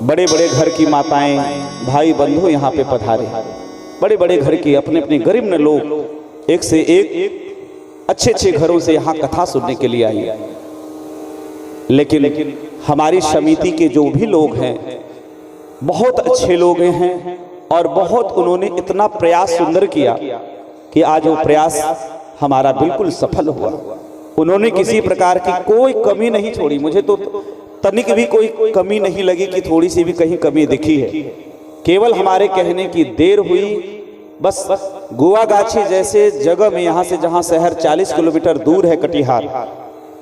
बड़े बड़े घर की माताएं, भाई बंधु यहाँ पे पधारे। बड़े बड़े घर के अपने अपने गरीब न लोग एक से एक अच्छे अच्छे घरों से यहाँ कथा सुनने के लिए आए। लेकिन हमारी समिति के जो भी लोग हैं बहुत अच्छे लोग हैं और बहुत उन्होंने इतना प्रयास सुंदर किया कि आज वो प्रयास हमारा बिल्कुल सफल हुआ। उन्होंने किसी प्रकार की कोई कमी नहीं छोड़ी। मुझे तो तनिक भी कोई कमी नहीं लगी कि थोड़ी सी भी कहीं कमी दिखी है। केवल हमारे कहने की देर हुई। बस गुआगाछी जैसे जगह में यहाँ से जहाँ शहर 40 किलोमीटर दूर है कटिहार,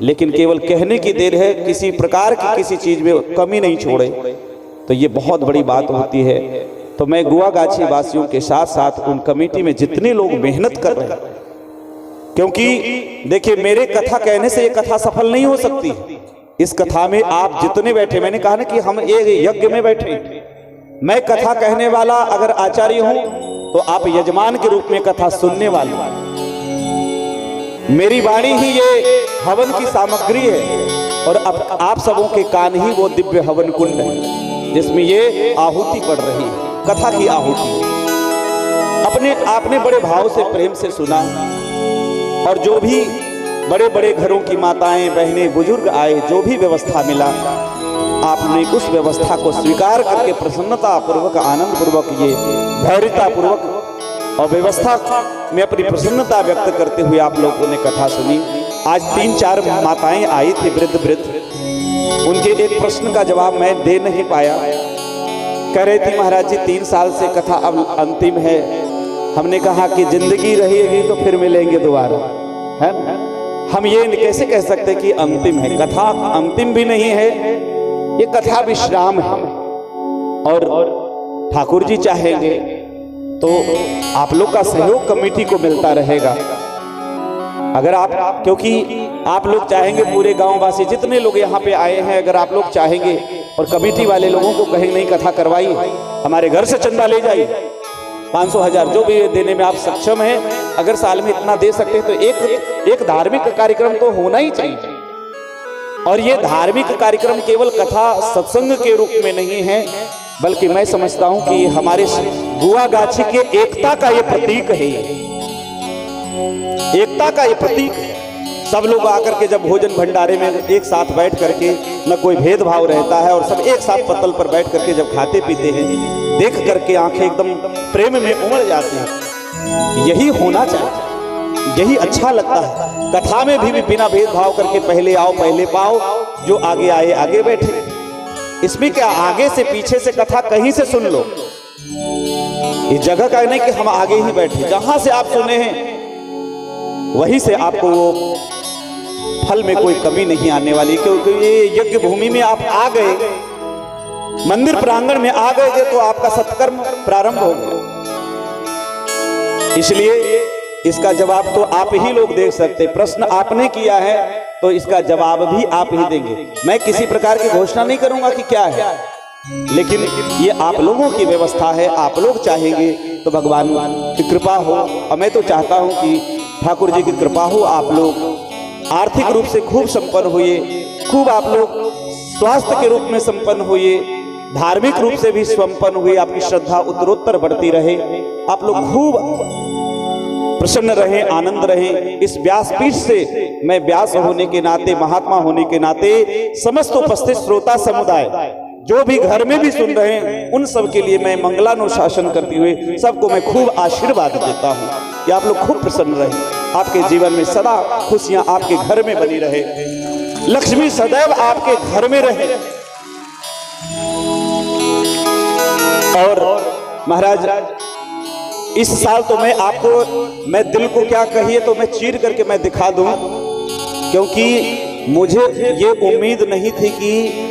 लेकिन केवल कहने की देर है, किसी प्रकार की किसी चीज में कमी नहीं छोड़े, तो ये बहुत बड़ी बात होती है। तो मैं गुआगाछी वासियों के साथ साथ उन कमेटी में जितने लोग मेहनत कर रहे हैं, क्योंकि देखिए मेरे कथा कहने से ये कथा सफल नहीं हो सकती। इस कथा में आप जितने बैठे, मैंने कहा ना कि हम एक यज्ञ में बैठे, मैं कथा कहने वाला अगर आचार्य हूं तो आप यजमान के रूप में कथा सुनने वाले। मेरी वाणी ही ये हवन की सामग्री है और अब आप सबों के कान ही वो दिव्य हवन कुंड है जिसमें ये आहुति पड़ रही है, कथा की आहुति। आपने बड़े भाव से प्रेम से सुना और जो भी बड़े बड़े घरों की माताएं बहनें बुजुर्ग आए, जो भी व्यवस्था मिला आपने उस व्यवस्था को स्वीकार करके प्रसन्नता पूर्वक आनंद पूर्वक ये धैर्यता पूर्वक और व्यवस्था में अपनी प्रसन्नता व्यक्त करते हुए आप लोगों ने कथा सुनी। आज 3-4 माताएं आई थी वृद्ध, उनके एक प्रश्न का जवाब मैं दे नहीं पाया। कह रही थी महाराज जी 3 साल से कथा अब अंतिम है। हमने कहा कि जिंदगी रहेगी तो फिर मिलेंगे दोबारा, है हम ये कैसे कह सकते कि अंतिम है। कथा अंतिम भी नहीं है, ये कथा विश्राम है और ठाकुर जी चाहेंगे तो आप लोग का सहयोग कमेटी को मिलता रहेगा। अगर आप, क्योंकि आप लोग चाहेंगे, पूरे गांव वासी जितने लोग यहाँ पे आए हैं, अगर आप लोग चाहेंगे और कमेटी वाले लोगों को कहेंगे नहीं कथा करवाई, हमारे घर से चंदा ले जाइए 500-1000 जो भी देने में आप सक्षम हैं, अगर साल में इतना दे सकते हैं तो एक धार्मिक कार्यक्रम तो होना ही चाहिए। और ये धार्मिक कार्यक्रम केवल कथा सत्संग के रूप में नहीं है, बल्कि मैं समझता हूं कि हमारे गुआगाछी के एकता का ये प्रतीक है। एकता का ये प्रतीक है। सब लोग आकर के जब भोजन भंडारे में एक साथ बैठ करके, न कोई भेदभाव रहता है और सब एक साथ पत्तल पर बैठ करके जब खाते पीते हैं, देख करके आंखें एकदम प्रेम में उमड़ जाती हैं। यही होना चाहिए, यही अच्छा लगता है। कथा में भी बिना भेदभाव करके पहले आओ पहले पाओ, जो आगे आए आगे बैठे। इसमें क्या, आगे से पीछे से कथा कहीं से सुन लो, इस जगह का नहीं कि हम आगे ही बैठे, जहां से आप सुने हैं वहीं से आपको वो फल में कोई कमी नहीं आने वाली। क्योंकि ये यज्ञ भूमि में आप आ गए, मंदिर प्रांगण में आ गए तो आपका सत्कर्म प्रारंभ हो गया। इसलिए इसका जवाब तो आप ही लोग दे सकते। प्रश्न आपने किया है तो इसका जवाब भी आप ही देंगे। मैं किसी प्रकार की घोषणा नहीं करूंगा कि क्या है, लेकिन ये आप लोगों की व्यवस्था है। आप लोग चाहेंगे तो भगवान की कृपा हो, और मैं तो चाहता हूं कि ठाकुर जी की कृपा हो। आप लोग आर्थिक रूप से खूब संपन्न हुए, खूब आप लोग स्वास्थ्य के रूप में संपन्न हुए, धार्मिक रूप से भी संपन्न हुए, आपकी श्रद्धा उत्तरोत्तर बढ़ती रहे, आप लोग खूब प्रसन्न रहे, आनंद रहे। इस व्यासपीठ से मैं व्यास होने के नाते, महात्मा होने के नाते, समस्त उपस्थित श्रोता समुदाय जो भी घर में भी सुन रहे हैं, उन सब के लिए मैं मंगलानुशासन करते हुए सबको मैं खूब आशीर्वाद देता हूं कि आप लोग खूब प्रसन्न रहे, आपके जीवन में सदा खुशियां आपके घर में बनी रहे, लक्ष्मी सदैव आपके घर में रहे। और महाराज इस साल तो मैं आपको, मैं दिल को क्या कहिए तो मैं चीर करके मैं दिखा दूं, क्योंकि मुझे ये उम्मीद नहीं थी कि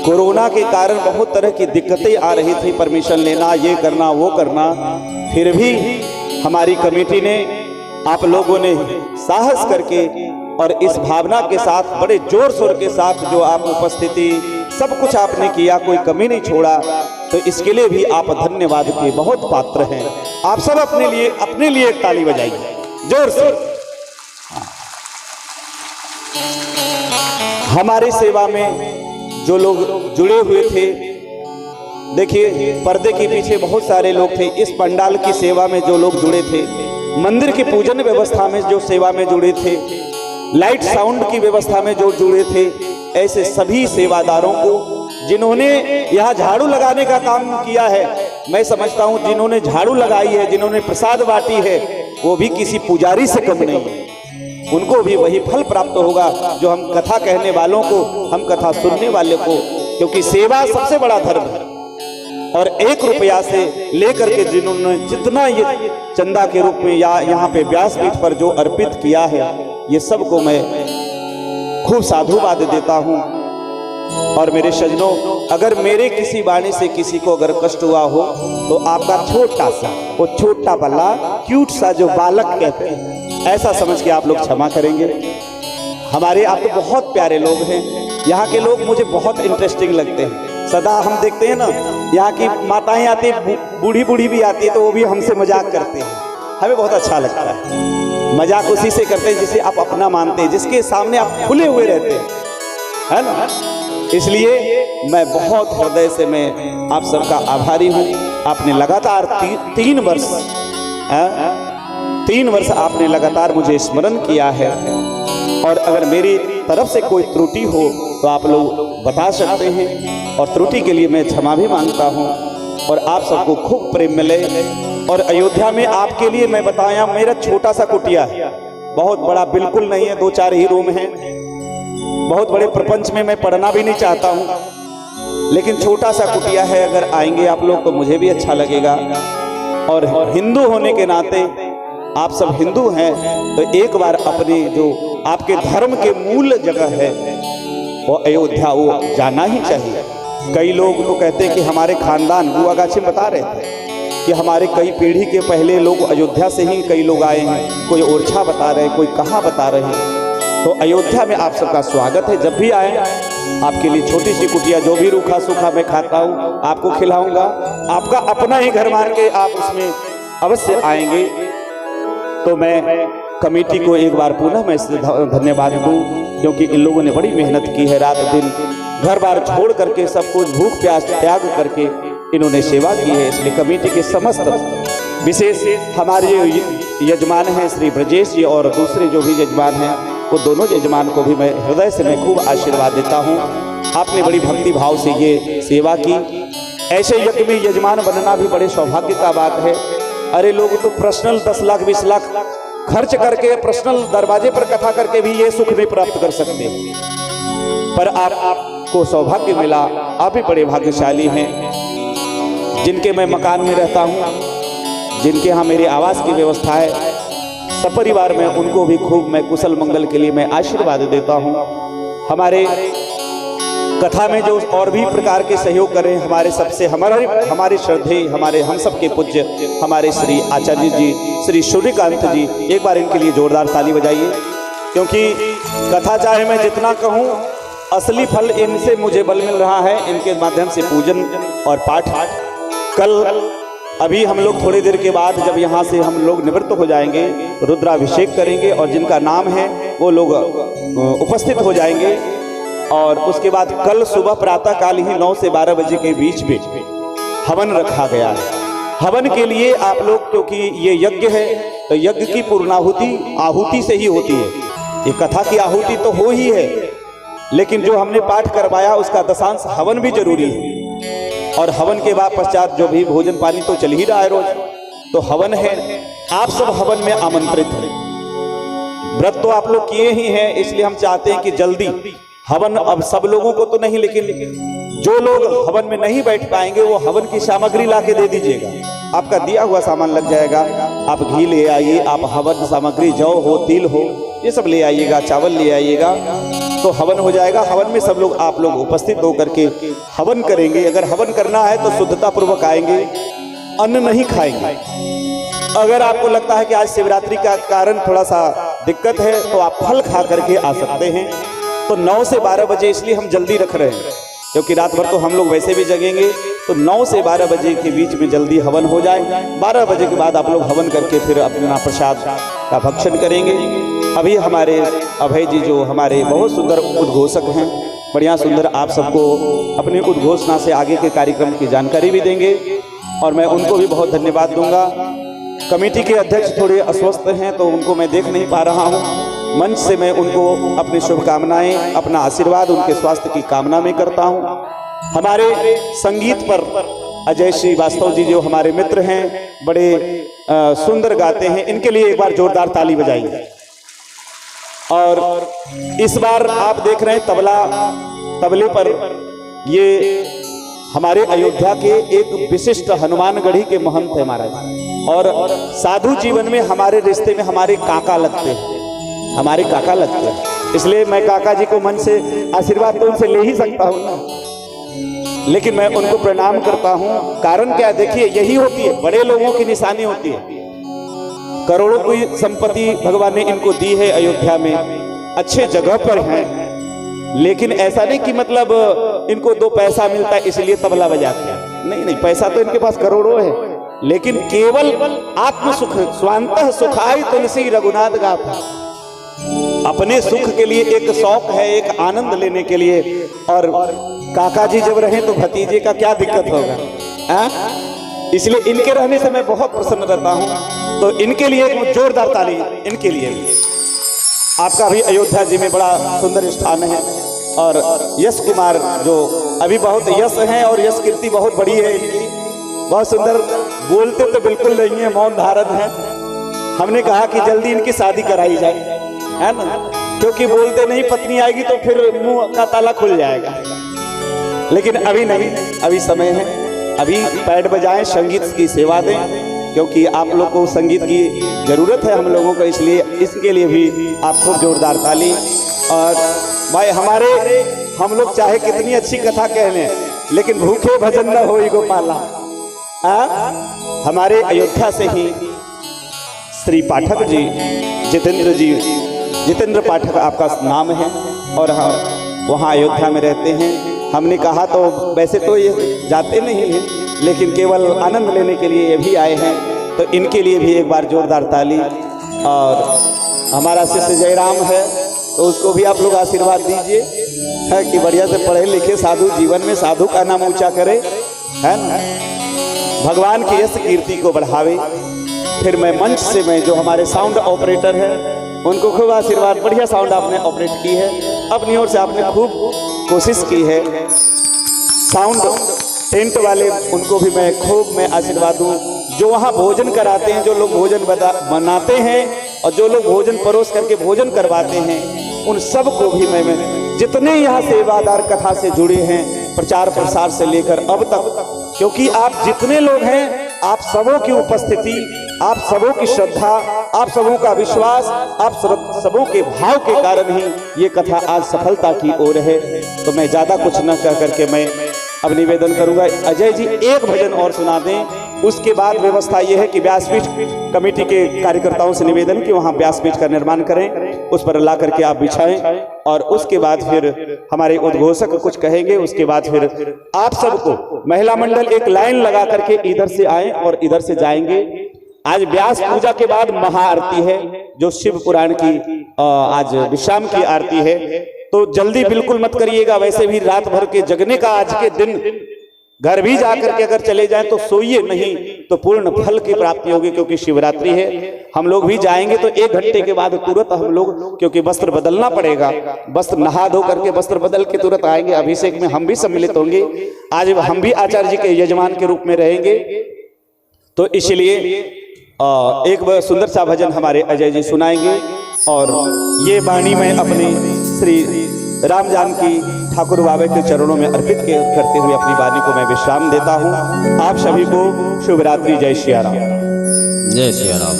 कोरोना के कारण बहुत तरह की दिक्कतें आ रही थी, परमिशन लेना, ये करना वो करना, फिर भी हमारी कमेटी ने, आप लोगों ने साहस करके और इस भावना के साथ, बड़े जोर शोर के साथ जो आप उपस्थिति सब कुछ आपने किया, कोई कमी नहीं छोड़ा, तो इसके लिए भी आप धन्यवाद के बहुत पात्र हैं। आप सब अपने लिए एक ताली बजाइए जोर से। हमारी सेवा में जो लोग जुड़े हुए थे देखिए, पर्दे के पीछे बहुत सारे लोग थे। इस पंडाल की सेवा में जो लोग जुड़े थे, मंदिर की पूजन व्यवस्था में जो सेवा में जुड़े थे, लाइट साउंड की व्यवस्था में जो जुड़े थे, ऐसे सभी सेवादारों को, जिन्होंने यहाँ झाड़ू लगाने का काम किया है, मैं समझता हूँ जिन्होंने झाड़ू लगाई है, जिन्होंने प्रसाद बांटी है, वो भी किसी पुजारी से कम नहीं है। उनको भी वही फल प्राप्त होगा जो हम कथा कहने वालों को, हम कथा सुनने वाले को, क्योंकि सेवा सबसे बड़ा धर्म है। और 1 रुपया से लेकर के जिन्होंने जितना ये चंदा के रूप में या यहाँ पे व्यासपीठ पर जो अर्पित किया है, ये सबको मैं खूब साधुवाद देता हूँ। और मेरे सज्जनों, अगर मेरे किसी वाणी से किसी को अगर कष्ट हुआ हो तो आपका छोटा सा, वो छोटा बल्ला, क्यूट सा जो बालक कहते हैं, ऐसा समझ के आप लोग क्षमा करेंगे। हमारे आप तो बहुत प्यारे लोग हैं। यहाँ के लोग मुझे बहुत इंटरेस्टिंग लगते हैं। सदा हम देखते हैं ना, यहाँ की माताएं आती, बूढ़ी बूढ़ी भी आती है, तो वो भी हमसे मजाक करते हैं। हमें बहुत अच्छा लगता है। मजाक उसी से करते हैं जिसे आप अपना मानते हैं, जिसके सामने आप खुले हुए रहते हैं, है ना। इसलिए मैं बहुत हृदय से मैं आप सबका आभारी हूँ। आपने लगातार 3 वर्ष 3 वर्ष आपने लगातार मुझे स्मरण किया है। और अगर मेरी तरफ से कोई त्रुटि हो तो आप लोग बता सकते हैं, और त्रुटि के लिए मैं क्षमा भी मांगता हूँ। और आप सबको खूब प्रेम मिले। और अयोध्या में आपके लिए मैं बताया, मेरा छोटा सा कुटिया है, बहुत बड़ा बिल्कुल नहीं है, 2-4 ही रूम हैं। बहुत बड़े प्रपंच में मैं पढ़ना भी नहीं चाहता हूँ, लेकिन छोटा सा कुटिया है। अगर आएंगे आप लोग तो मुझे भी अच्छा लगेगा। और हिंदू होने के नाते, आप सब हिंदू हैं, तो एक बार अपने जो आपके धर्म के मूल जगह है वो अयोध्या, वो जाना ही चाहिए। कई लोग तो कहते हैं कि हमारे खानदान, बुआ गाछी बता रहे थे कि हमारे कई पीढ़ी के पहले लोग अयोध्या से ही कई लोग आए हैं। कोई ओरछा बता रहे, कोई कहाँ बता रहे हैं। तो अयोध्या में आप सबका स्वागत है। जब भी आए, आपके लिए छोटी सी कुटिया, जो भी रूखा सूखा मैं खाता हूँ आपको खिलाऊंगा। आपका अपना ही घर मान के आप उसमें अवश्य आएंगे। तो मैं कमेटी को एक बार पुनः मैं धन्यवाद दूँ, क्योंकि इन लोगों ने बड़ी मेहनत की है। रात दिन घर बार छोड़ करके, सब कुछ भूख प्यास त्याग करके इन्होंने सेवा की है। इसलिए कमेटी के समस्त, विशेष हमारे यजमान हैं श्री ब्रजेश जी, और दूसरे जो भी यजमान हैं, वो दोनों यजमान को भी मैं हृदय से मैं खूब आशीर्वाद देता हूँ। आपने बड़ी भक्ति भाव से ये सेवा की। ऐसे यज्ञ में यजमान बनना भी बड़े सौभाग्य का बात है। अरे लोग तो पर्सनल 10 लाख 20 लाख खर्च करके, पर्सनल दरवाजे पर कथा करके भी ये सुख नहीं प्राप्त कर सकते। पर आपको सौभाग्य मिला, आप भी बड़े भाग्यशाली हैं। जिनके मैं मकान में रहता हूँ, जिनके यहाँ मेरी आवास की व्यवस्था है, सपरिवार में उनको भी खूब मैं कुशल मंगल के लिए मैं आशीर्वाद देता हूँ। हमारे कथा में जो और भी प्रकार के सहयोग करें, हमारे सबसे हमारे श्रद्धेय, हमारे हम सबके पूज्य हमारे श्री आचार्य जी, श्री सूर्यकांत जी, एक बार इनके लिए जोरदार ताली बजाइए। क्योंकि कथा चाहे मैं जितना कहूँ, असली फल इनसे मुझे बल मिल रहा है, इनके माध्यम से पूजन और पाठ। कल अभी हम लोग थोड़ी देर के बाद जब यहाँ से हम लोग निवृत्त हो जाएंगे, रुद्राभिषेक करेंगे, और जिनका नाम है वो लोग उपस्थित हो जाएंगे। और उसके बाद कल सुबह प्रातः काल ही 9 से 12 बजे के बीच में हवन रखा गया है। हवन के लिए आप लोग, क्योंकि ये यज्ञ है तो यज्ञ की पूर्णाहुति आहुति से ही होती है। ये कथा की आहुति तो हो ही है, लेकिन जो हमने पाठ करवाया उसका दशांश हवन भी जरूरी है। और हवन के बाद पश्चात जो भी भोजन पानी तो चल ही रहा है रोज, तो हवन है। आप सब हवन में आमंत्रित हैं। व्रत तो आप लोग किए ही हैं, इसलिए हम चाहते हैं कि जल्दी हवन, अब सब लोगों को तो नहीं, लेकिन जो लोग हवन में नहीं बैठ पाएंगे वो हवन की सामग्री ला के दे दीजिएगा। आपका दिया हुआ सामान लग जाएगा। आप घी ले आइए, आप हवन सामग्री जौ हो, तिल हो, ये सब ले आइएगा, चावल ले आइएगा, तो हवन हो जाएगा। हवन में सब लोग आप लोग उपस्थित होकर के हवन करेंगे। अगर हवन करना है तो शुद्धता पूर्वक आएंगे, अन्न नहीं खाएंगे। अगर आपको लगता है कि आज शिवरात्रि का कारण थोड़ा सा दिक्कत है तो आप फल खा करके आ सकते हैं। तो 9 से 12 बजे इसलिए हम जल्दी रख रहे हैं, क्योंकि रात भर तो हम लोग वैसे भी जगेंगे। तो 9 से 12 बजे के बीच में जल्दी हवन हो जाए। 12 बजे के बाद आप लोग हवन करके फिर अपना प्रसाद का भक्षण करेंगे। अभी हमारे अभय जी जो हमारे बहुत सुंदर उद्घोषक हैं, बढ़िया सुंदर आप सबको अपनी उद्घोषणा से आगे के कार्यक्रम की जानकारी भी देंगे और मैं उनको भी बहुत धन्यवाद दूंगा। कमेटी के अध्यक्ष थोड़े अस्वस्थ हैं तो उनको मैं देख नहीं पा रहा हूं। मंच से मैं उनको अपनी शुभकामनाएं, अपना आशीर्वाद उनके स्वास्थ्य की कामना में करता हूं। हमारे संगीत पर अजय श्रीवास्तव जी जो हमारे मित्र हैं, बड़े सुंदर गाते हैं, इनके लिए एक बार जोरदार ताली बजाइए। और इस बार आप देख रहे हैं तबले पर ये हमारे अयोध्या के एक विशिष्ट हनुमानगढ़ी के महंत है महाराज, और साधु जीवन में हमारे रिश्ते में हमारे काका लगते हैं, हमारे काका लगते हैं। इसलिए मैं काका जी को मन से आशीर्वाद तो उनसे ले ही सकता हूँ ना, लेकिन मैं उनको प्रणाम करता हूँ। कारण क्या, देखिए यही होती है, बड़े लोगों की निशानी होती है। करोड़ों की संपत्ति भगवान ने इनको दी है, अयोध्या में अच्छे जगह पर हैं, लेकिन ऐसा नहीं कि मतलब इनको 2 पैसा मिलता है इसलिए तबला बजाते हैं। नहीं नहीं, पैसा तो इनके पास करोड़ों है, लेकिन केवल आत्म सुख, स्वांतः सुखाय तुलसी रघुनाथ गाथा, अपने सुख के लिए एक शौक है, एक आनंद लेने के लिए। और काका जी जब रहे तो भतीजे का क्या दिक्कत होगा, इसलिए इनके रहने से मैं बहुत प्रसन्न रहता हूं। तो इनके लिए एक जोरदार ताली इनके लिए। आपका भी अयोध्या जी में बड़ा सुंदर स्थान है, और यश कुमार जो अभी बहुत यश हैं और यश कीर्ति बहुत बड़ी है इनकी, बहुत सुंदर बोलते तो बिल्कुल नहीं है, मौन धारण है। हमने कहा कि जल्दी इनकी शादी कराई जाए, है ना, क्योंकि बोलते नहीं पत्नी आएगी तो फिर मुंह का ताला खुल जाएगा। लेकिन अभी नहीं, अभी समय है, अभी पैड बजाएं, संगीत की सेवा दें, क्योंकि आप लोग को संगीत की जरूरत है हम लोगों को, इसलिए इसके लिए भी आपको जोरदार ताली। और भाई हम लोग चाहे कितनी अच्छी कथा कह लें, लेकिन भूखे भजन न होई गोपाला। हमारे अयोध्या से ही श्री पाठक जी, जितेंद्र पाठक आपका नाम है, और हम वहाँ अयोध्या में रहते हैं। हमने कहा तो वैसे तो ये जाते नहीं हैं, लेकिन केवल आनंद लेने के लिए ये भी आए हैं, तो इनके लिए भी एक बार जोरदार ताली। और हमारा शिष्य जयराम है, तो उसको भी आप लोग आशीर्वाद दीजिए, है कि बढ़िया से पढ़े लिखे, साधु जीवन में साधु का नाम ऊंचा करे, है ना, भगवान की यश कीर्ति को बढ़ावे। फिर मैं मंच से मैं जो हमारे साउंड ऑपरेटर है उनको खूब आशीर्वाद, बढ़िया साउंड आपने ऑपरेट की है, अपनी ओर से आपने खूब कोशिश की है। साउंड टेंट वाले उनको भी मैं खूब आशीर्वाद दूं, जो वहाँ भोजन कराते हैं, जो लोग भोजन बनाते हैं और जो लोग भोजन परोस करके भोजन करवाते हैं, उन सब को भी मैं जितने यहाँ सेवादार कथा से जुड़े हैं, प्रचार प्रसार से लेकर अब तक, क्योंकि आप जितने लोग हैं, आप सबों की उपस्थिति, आप सबों की श्रद्धा, आप सबों का विश्वास, आप सबों के भाव के कारण ही ये कथा आज सफलता की ओर है। तो मैं ज्यादा कुछ न कह करके मैं अब निवेदन करूंगा, अजय जी एक भजन और सुना दें। उसके बाद व्यवस्था यह है कि व्यासपीठ कमेटी के कार्यकर्ताओं से निवेदन कि वहां व्यासपीठ का निर्माण करें, उस पर ला करके आप बिछाएं, और उसके बाद फिर हमारे उद्घोषक कुछ कहेंगे। उसके बाद फिर आप सबको महिला मंडल एक लाइन लगा करके इधर से आए और इधर से जाएंगे। आज व्यास पूजा के बाद महाआरती है, जो शिव पुराण की आज विश्राम की आरती है, तो जल्दी बिल्कुल मत करिएगा। वैसे भी रात भर के जगने का आज के दिन, घर भी जाकर के अगर चले जाएं तो सोइए नहीं, तो पूर्ण फल की प्राप्ति होगी, क्योंकि शिवरात्रि है। हम लोग भी जाएंगे तो 1 घंटे के बाद तुरंत हम लोग, क्योंकि वस्त्र बदलना पड़ेगा, वस्त्र नहा धो करके वस्त्र बदल के तुरंत आएंगे। अभिषेक में हम भी सम्मिलित होंगे, आज हम भी आचार्य जी के यजमान के रूप में रहेंगे। तो इसलिए एक सुंदर सा भजन हमारे अजय जी सुनाएंगे, और ये वाणी मैं अपने श्री राम जानकी ठाकुर बाबा के चरणों में अर्पित करते हुए अपनी वाणी को मैं विश्राम देता हूँ। आप सभी को शुभ रात्रि। जय सिया राम। जय सिया राम।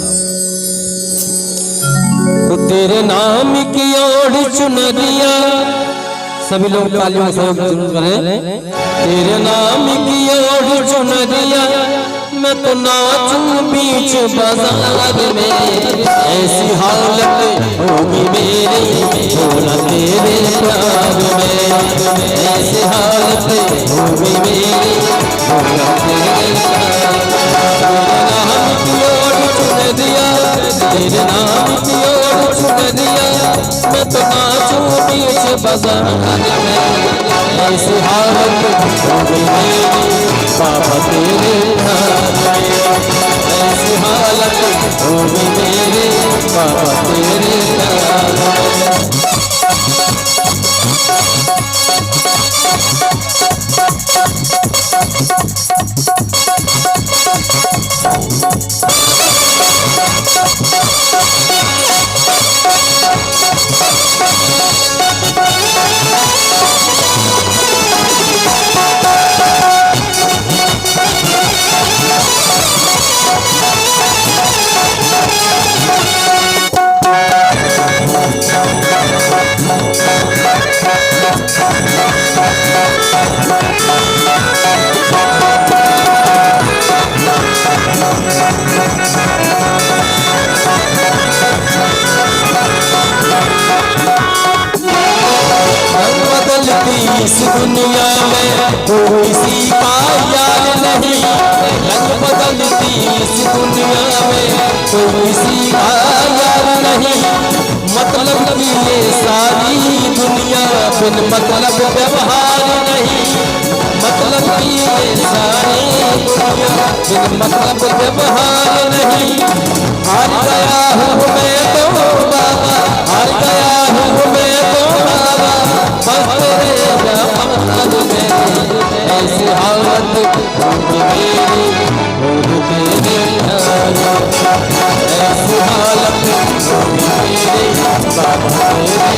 तो तेरे नाम की ओर चुनरिया, सभी लोग तालियों से करें। तेरे नाम की ओर चुनरिया, मैं तो नाचूं बीच बाजार में, ऐसी हालत होगी मेरी भोला तेरे प्यार में, ऐसी हालत होगी मेरी भोला तेरे प्यार में। तेरे नाम की ओर चुन दिया, मैं तो नाचूं बीच के बाजार में ऐसी हालत हो गई मेरी बाबा तेरे हाथ में ऐसी हालत हो गई मेरी बाबा तेरे हाथ में इस दुनिया में कोई किसी का यार नहीं रंग बदलती इस दुनिया में कोई किसी का यार नहीं मतलब की ये सारी दुनिया बिन मतलब व्यवहार नहीं मतलब की ये सारी दुनिया बिन मतलब व्यवहार नहीं हार गया हूँ मैं तो बाबा हार गया हूँ मैं तो बाबा बस तेरे जमाल में ऐसी हालत होगी मेरी होगी तेरे ऐसी हालत होगी मेरी बाबा तेरे